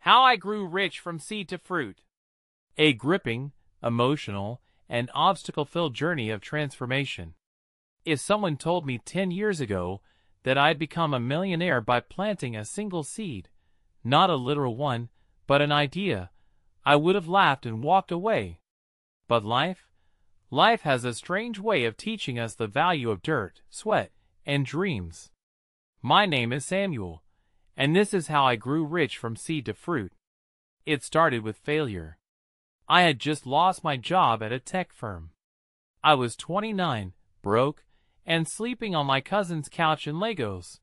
How I Grew Rich from Seed to Fruit. A gripping, emotional, and obstacle-filled journey of transformation. If someone told me 10 years ago that I'd become a millionaire by planting a single seed, not a literal one, but an idea, I would have laughed and walked away. But life has a strange way of teaching us the value of dirt, sweat, and dreams. My name is Samuel, and this is how I grew rich from seed to fruit. It started with failure. I had just lost my job at a tech firm. I was 29, broke, and sleeping on my cousin's couch in Legos.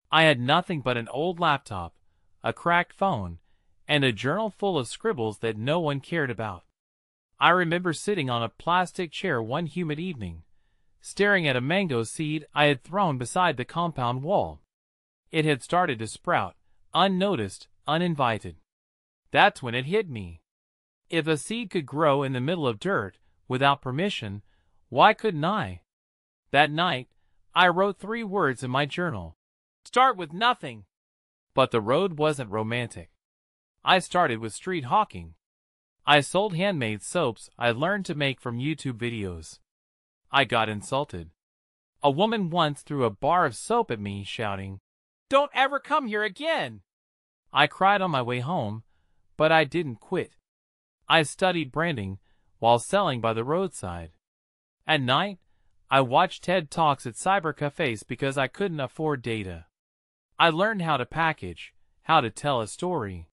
I had nothing but an old laptop, a cracked phone, and a journal full of scribbles that no one cared about. I remember sitting on a plastic chair one humid evening, staring at a mango seed I had thrown beside the compound wall. It had started to sprout, unnoticed, uninvited. That's when it hit me. If a seed could grow in the middle of dirt, without permission, why couldn't I? That night, I wrote 3 words in my journal. Start with nothing. But the road wasn't romantic. I started with street hawking. I sold handmade soaps I learned to make from YouTube videos. I got insulted. A woman once threw a bar of soap at me, shouting, "Don't ever come here again!" I cried on my way home, but I didn't quit. I studied branding while selling by the roadside. At night, I watched TED Talks at cyber cafes because I couldn't afford data. I learned how to package, how to tell a story.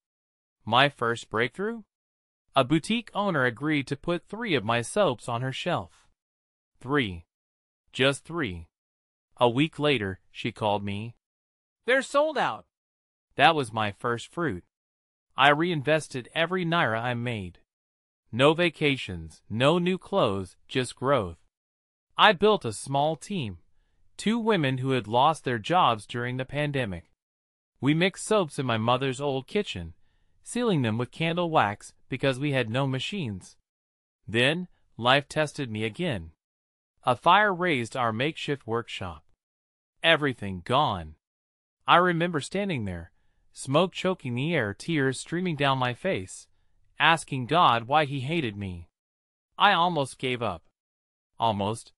My first breakthrough? A boutique owner agreed to put 3 of my soaps on her shelf. 3. Just 3. A week later, she called me. "They're sold out." That was my first fruit. I reinvested every naira I made. No vacations, no new clothes, just growth. I built a small team, 2 women who had lost their jobs during the pandemic. We mixed soaps in my mother's old kitchen, sealing them with candle wax because we had no machines. Then, life tested me again. A fire razed our makeshift workshop. Everything gone. I remember standing there, smoke choking the air, tears streaming down my face, asking God why he hated me. I almost gave up. Almost.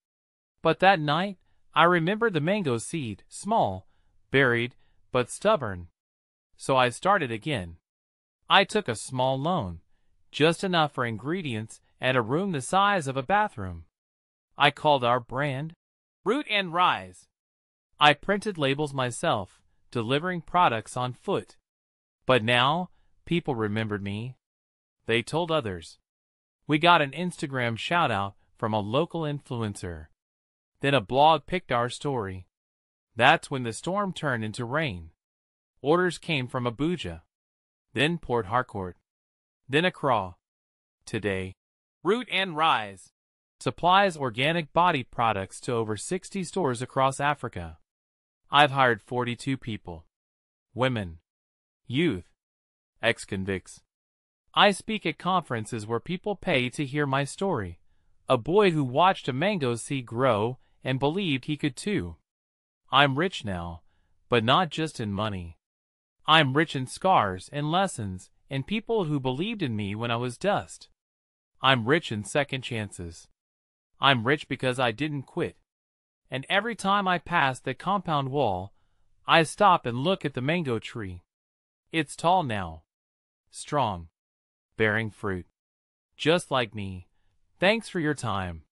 But that night, I remembered the mango seed, small, buried, but stubborn. So I started again. I took a small loan, just enough for ingredients and a room the size of a bathroom. I called our brand Root and Rise. I printed labels myself, delivering products on foot. But now, people remembered me. They told others. We got an Instagram shout-out from a local influencer. Then a blog picked our story. That's when the storm turned into rain. Orders came from Abuja, then Port Harcourt, then Accra. Today, Root and Rise supplies organic body products to over 60 stores across Africa. I've hired 42 people. Women, youth, ex-convicts. I speak at conferences where people pay to hear my story. A boy who watched a mango seed grow and believed he could too. I'm rich now, but not just in money. I'm rich in scars and lessons and people who believed in me when I was dust. I'm rich in second chances. I'm rich because I didn't quit. And every time I pass the compound wall, I stop and look at the mango tree. It's tall now, strong, bearing fruit. Just like me. Thanks for your time.